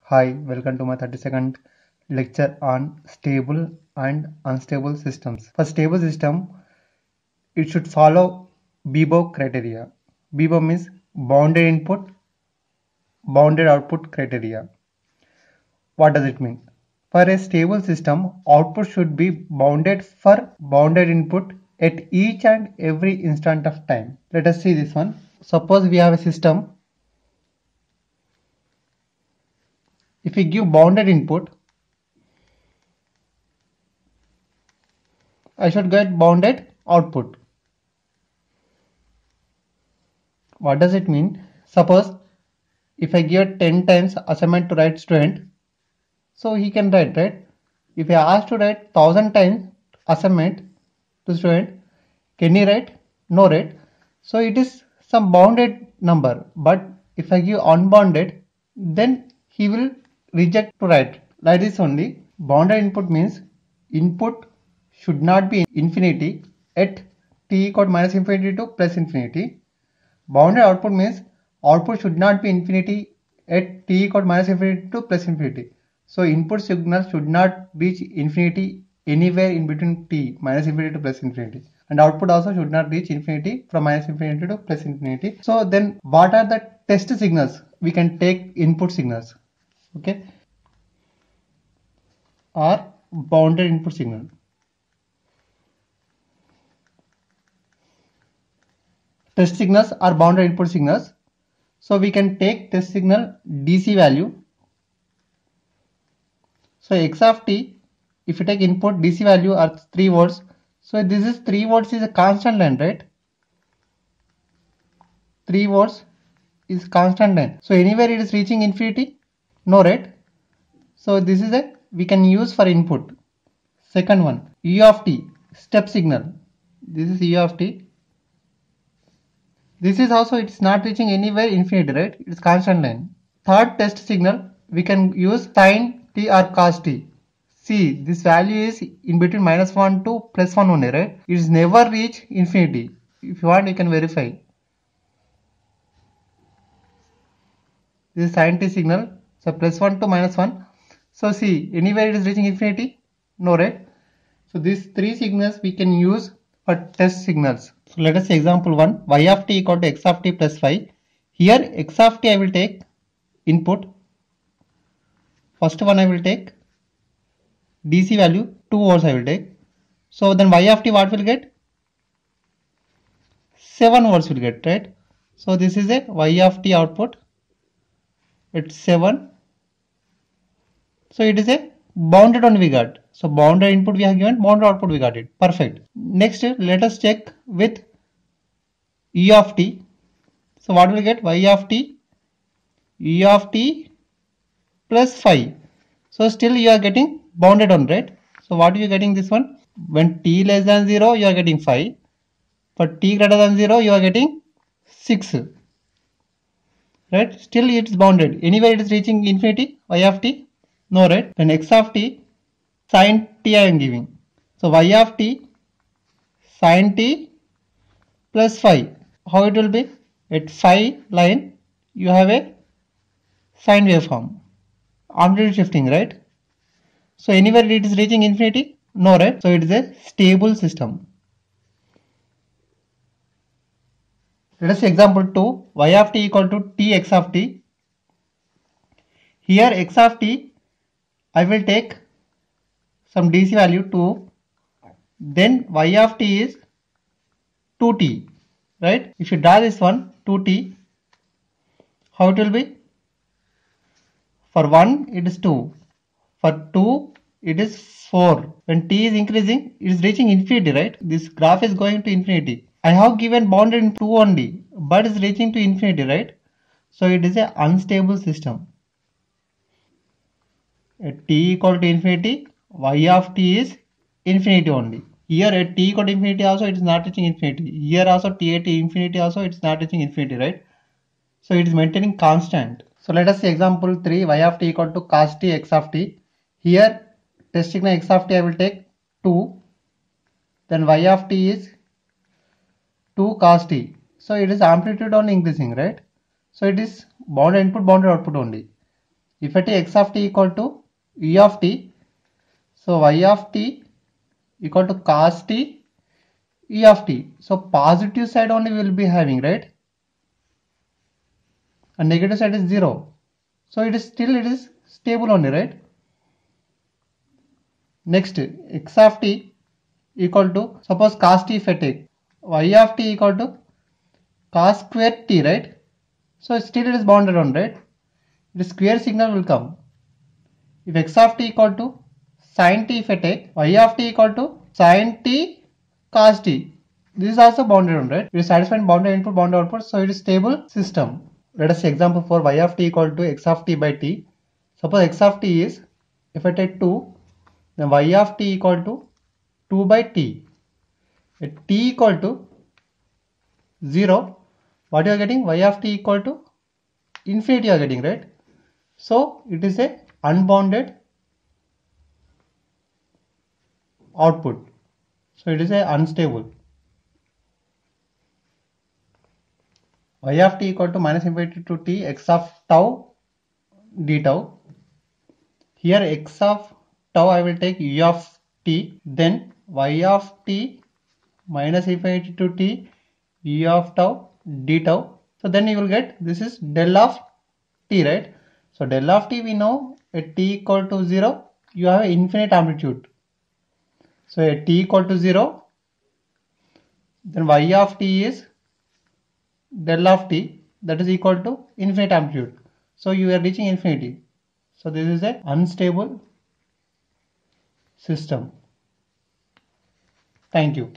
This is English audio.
Hi, welcome to my 32nd lecture on stable and unstable systems. For stable system, it should follow BEBO criteria. BEBO means bounded input, bounded output criteria. What does it mean? For a stable system, output should be bounded for bounded input at each and every instant of time. Let us see this one. Suppose we have a system. If we give bounded input, I should get bounded output. What does it mean? Suppose if I give 10 times assignment to write student, so he can write, right? If I ask to write 1000 times assignment to student, can he write? No, right? So it is some bounded number. But if I give unbounded, then he will reject to write. Like this only. Bounded input means input should not be infinity at t equal to minus infinity to plus infinity. Bounded output means output should not be infinity at t equal to minus infinity to plus infinity. So input signal should not reach infinity anywhere in between t minus infinity to plus infinity, and output also should not reach infinity from minus infinity to plus infinity. So then what are the test signals? We can take input signals, okay, or bounded input signal. Test signals are bounded input signals. So we can take test signal DC value. So x of t, if you take input DC value are 3 volts. So this is 3 volts is a constant line, right? 3 volts is constant line. So anywhere it is reaching infinity? No, right? So this is a we can use for input. Second one, U of t, step signal. This is U of t. This is also it's not reaching anywhere infinity, right? It's constant line. Third test signal, we can use sine t or cos t. See, this value is in between -1 to +1 only, right? It is never reach infinity. If you want, you can verify. This is sine t signal. So +1 to -1. So see, anywhere it is reaching infinity? No, right? So these three signals we can use for test signals. So let us see example 1. Y of t equal to x of t plus 5. Here x of t I will take input. First one I will take DC value 2 volts I will take. So then y of t what will get? 7 volts will get, right? So this is a y of t output. It's 7. So it is a bounded one we got. So bounded input we have given, bounded output we got it. Perfect. Next let us check with E of t. So what will get? Y of t, E of t plus 5. So still you are getting bounded one, right? So what are you getting this one? When t less than 0 you are getting 5. For t greater than 0 you are getting 6. Right? Still it is bounded. Anywhere it is reaching infinity, y of t? No, right? Then x of t, sin t I am giving. So y of t, sin t plus 5. How it will be? At 5 line you have a sine waveform. Amplitude shifting, right? So anywhere it is reaching infinity? No, right? So it is a stable system. Let us see example 2. Y of t equal to t x of t. Here x of t I will take some DC value 2. Then y of t is 2t. Right? If you draw this one 2t, how it will be? For 1 it is 2. For 2 it is 4. When t is increasing, it is reaching infinity, right? This graph is going to infinity. I have given bounded in 2 only, but it's reaching to infinity, right? So it is an unstable system. At t equal to infinity, y of t is infinity only. Here at t equal to infinity also it is not reaching infinity. Here also t at infinity also it is not reaching infinity, right? So it is maintaining constant. So let us see example 3. Y of t equal to cos t x of t. Here test signal x of t I will take 2. Then y of t is 2 cos t. So it is amplitude only increasing, right? So it is bounded input, bounded output only. if I take x of t equal to e of t, so y of t equal to cos t e of t. So positive side only we will be having, right? And negative side is 0. So it is stable only, right? Next, x of t equal to, suppose cos t if I take, y of t equal to cos square t, right? So still it is bounded on, right? The square signal will come. If x of t equal to sin t if I take, y of t equal to sin t cos t. This is also bounded on, right? It is satisfying bounded input, bounded output, so it is stable system. Let us see example for y of t equal to x of t by t. Suppose x of t is, if I take 2, then y of t equal to 2 by t. At t equal to 0, what you are getting? Y of t equal to infinity you are getting, right? So it is a unbounded output. So it is a unstable. Y of t equal to minus infinity to t x of tau d tau. Here x of tau I will take u of t, then y of t minus infinity to t u of tau d tau. So then you will get, this is del of t, right? So del of t we know at t equal to 0 you have infinite amplitude. So at t equal to 0, then y of t is del of t, that is equal to infinite amplitude. So you are reaching infinity. So this is a unstable system. Thank you.